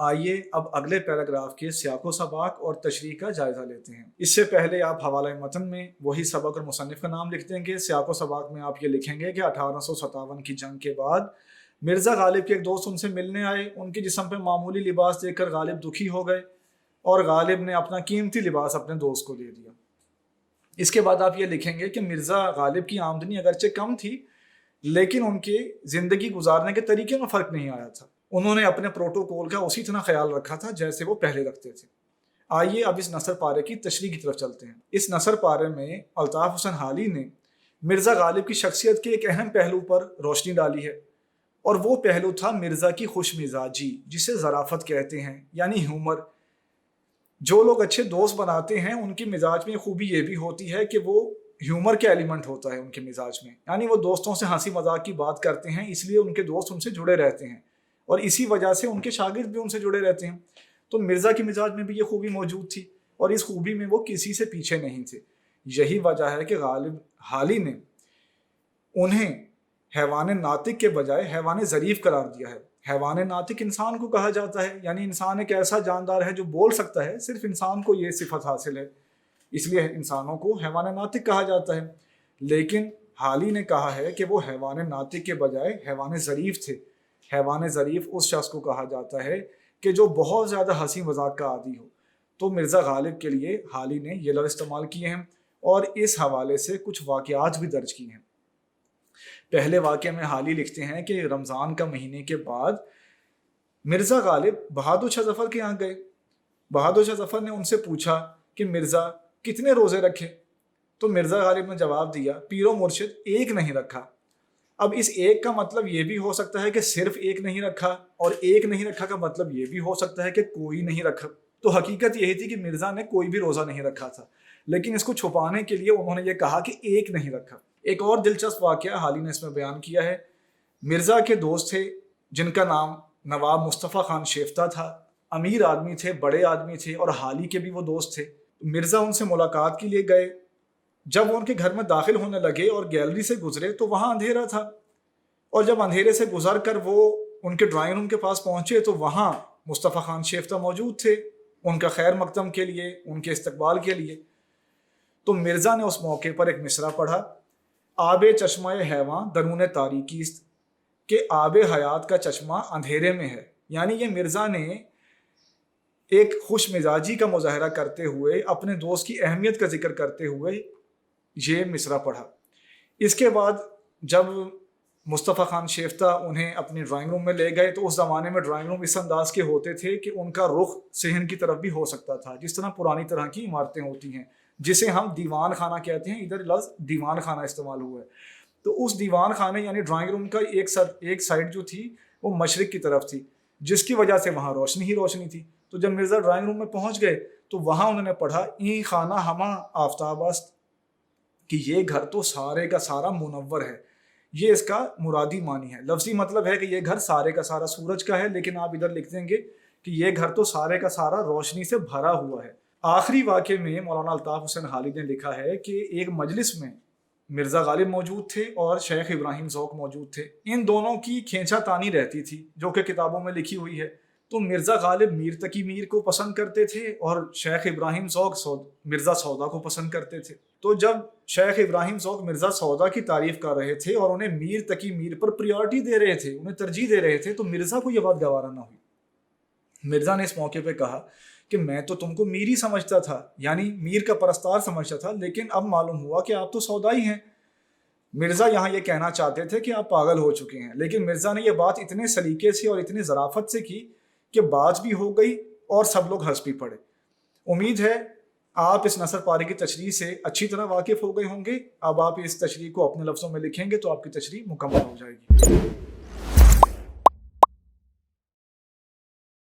آئیے اب اگلے پیراگراف کے سیاق و سباق اور تشریح کا جائزہ لیتے ہیں۔ اس سے پہلے آپ حوالہ متن میں وہی سبق اور مصنف کا نام لکھ دیں گے۔ سیاق و سباق میں آپ یہ لکھیں گے کہ 1857 کی جنگ کے بعد مرزا غالب کے ایک دوست ان سے ملنے آئے، ان کے جسم پہ معمولی لباس دیکھ کر غالب دکھی ہو گئے اور غالب نے اپنا قیمتی لباس اپنے دوست کو دے دیا۔ اس کے بعد آپ یہ لکھیں گے کہ مرزا غالب کی آمدنی اگرچہ کم تھی لیکن ان کے زندگی گزارنے کے طریقے میں فرق نہیں آیا تھا، انہوں نے اپنے پروٹوکول کا اسی طرح خیال رکھا تھا جیسے وہ پہلے رکھتے تھے۔ آئیے اب اس نثر پارے کی تشریح کی طرف چلتے ہیں۔ اس نثر پارے میں الطاف حسین حالی نے مرزا غالب کی شخصیت کے ایک اہم پہلو پر روشنی ڈالی ہے، اور وہ پہلو تھا مرزا کی خوش مزاجی، جسے ظرافت کہتے ہیں، یعنی ہیومر۔ جو لوگ اچھے دوست بناتے ہیں ان کی مزاج میں خوبی یہ بھی ہوتی ہے کہ وہ ہیومر کا ایلیمنٹ ہوتا ہے ان کے مزاج میں، یعنی وہ دوستوں سے ہنسی مذاق کی بات کرتے ہیں، اس لیے ان کے دوست ان سے جڑے رہتے ہیں اور اسی وجہ سے ان کے شاگرد بھی ان سے جڑے رہتے ہیں۔ تو مرزا کی مزاج میں بھی یہ خوبی موجود تھی اور اس خوبی میں وہ کسی سے پیچھے نہیں تھے۔ یہی وجہ ہے کہ غالب حالی نے انہیں حیوان ناطق کے بجائے حیوان ظریف قرار دیا ہے۔ حیوان ناطق انسان کو کہا جاتا ہے، یعنی انسان ایک ایسا جاندار ہے جو بول سکتا ہے، صرف انسان کو یہ صفت حاصل ہے، اس لیے انسانوں کو حیوان ناطق کہا جاتا ہے۔ لیکن حالی نے کہا ہے کہ وہ حیوان ناطق کے بجائے حیوان ظریف تھے۔ حیوان ظریف اس شخص کو کہا جاتا ہے کہ جو بہت زیادہ ہنسی مذاق کا عادی ہو۔ تو مرزا غالب کے لیے حالی نے یہ لفظ استعمال کیے ہیں اور اس حوالے سے کچھ واقعات بھی درج کیے ہیں۔ پہلے واقعے میں حالی لکھتے ہیں کہ رمضان کا مہینے کے بعد مرزا غالب بہادر شاہ ظفر کے یہاں گئے۔ بہادر شاہ ظفر نے ان سے پوچھا کہ مرزا کتنے روزے رکھے؟ تو مرزا غالب نے جواب دیا، پیر و مرشد ایک نہیں رکھا۔ اب اس ایک کا مطلب یہ بھی ہو سکتا ہے کہ صرف ایک نہیں رکھا، اور ایک نہیں رکھا کا مطلب یہ بھی ہو سکتا ہے کہ کوئی نہیں رکھا۔ تو حقیقت یہی تھی کہ مرزا نے کوئی بھی روزہ نہیں رکھا تھا، لیکن اس کو چھپانے کے لیے انہوں نے یہ کہا کہ ایک نہیں رکھا۔ ایک اور دلچسپ واقعہ حالی نے اس میں بیان کیا ہے۔ مرزا کے دوست تھے جن کا نام نواب مصطفیٰ خان شیفتہ تھا، امیر آدمی تھے، بڑے آدمی تھے، اور حالی کے بھی وہ دوست تھے۔ مرزا ان سے ملاقات کے لیے گئے۔ جب وہ ان کے گھر میں داخل ہونے لگے اور گیلری سے گزرے تو وہاں اندھیرا تھا، اور جب اندھیرے سے گزر کر وہ ان کے ڈرائنگ روم کے پاس پہنچے تو وہاں مصطفیٰ خان شیفتہ موجود تھے ان کا خیر مقدم کے لیے، ان کے استقبال کے لیے۔ تو مرزا نے اس موقع پر ایک مصرع پڑھا، آب چشمہ حیواں درون تاریکی است، کہ آب حیات کا چشمہ اندھیرے میں ہے۔ یعنی یہ مرزا نے ایک خوش مزاجی کا مظاہرہ کرتے ہوئے، اپنے دوست کی اہمیت کا ذکر کرتے ہوئے یہ مصرع پڑھا۔ اس کے بعد جب مصطفیٰ خان شیفتہ انہیں اپنی ڈرائنگ روم میں لے گئے تو اس زمانے میں ڈرائنگ روم اس انداز کے ہوتے تھے کہ ان کا رخ صحن کی طرف بھی ہو سکتا تھا، جس طرح پرانی طرح کی عمارتیں ہوتی ہیں جسے ہم دیوان خانہ کہتے ہیں، ادھر لفظ دیوان خانہ استعمال ہوا ہے۔ تو اس دیوان خانے یعنی ڈرائنگ روم کا ایک سائڈ جو تھی وہ مشرق کی طرف تھی، جس کی وجہ سے وہاں روشنی ہی روشنی تھی۔ تو جب مرزا ڈرائنگ روم میں پہنچ گئے تو وہاں انہوں نے پڑھا، این خانہ ہمہ آفتاب است، کہ یہ گھر تو سارے کا سارا منور ہے۔ یہ اس کا مرادی معنی ہے، لفظی مطلب ہے کہ یہ گھر سارے کا سارا سورج کا ہے، لیکن آپ ادھر لکھ دیں گے کہ یہ گھر تو سارے کا سارا روشنی سے بھرا ہوا ہے۔ آخری واقعے میں مولانا الطاف حسین حالی نے لکھا ہے کہ ایک مجلس میں مرزا غالب موجود تھے اور شیخ ابراہیم ذوق موجود تھے۔ ان دونوں کی کھینچا تانی رہتی تھی جو کہ کتابوں میں لکھی ہوئی ہے۔ تو مرزا غالب میر تقی میر کو پسند کرتے تھے اور شیخ ابراہیم ذوق مرزا سودا کو پسند کرتے تھے۔ تو جب شیخ ابراہیم ذوق مرزا سودا کی تعریف کر رہے تھے اور انہیں میر تقی میر پر پریورٹی دے رہے تھے، انہیں ترجیح دے رہے تھے، تو مرزا کو یہ بات گوارا نہ ہوئی۔ مرزا نے اس موقع پہ کہا کہ میں تو تم کو میر ہی سمجھتا تھا، یعنی میر کا پرستار سمجھتا تھا، لیکن اب معلوم ہوا کہ آپ تو سودائی ہیں۔ مرزا یہاں یہ کہنا چاہتے تھے کہ آپ پاگل ہو چکے ہیں، لیکن مرزا نے یہ بات اتنے سلیقے سے اور اتنی ظرافت سے کی کہ بات بھی ہو گئی اور سب لوگ ہنس بھی پڑے۔ امید ہے آپ اس نثر پارے کی تشریح سے اچھی طرح واقف ہو گئے ہوں گے۔ اب آپ اس تشریح کو اپنے لفظوں میں لکھیں گے تو آپ کی تشریح مکمل ہو جائے گی۔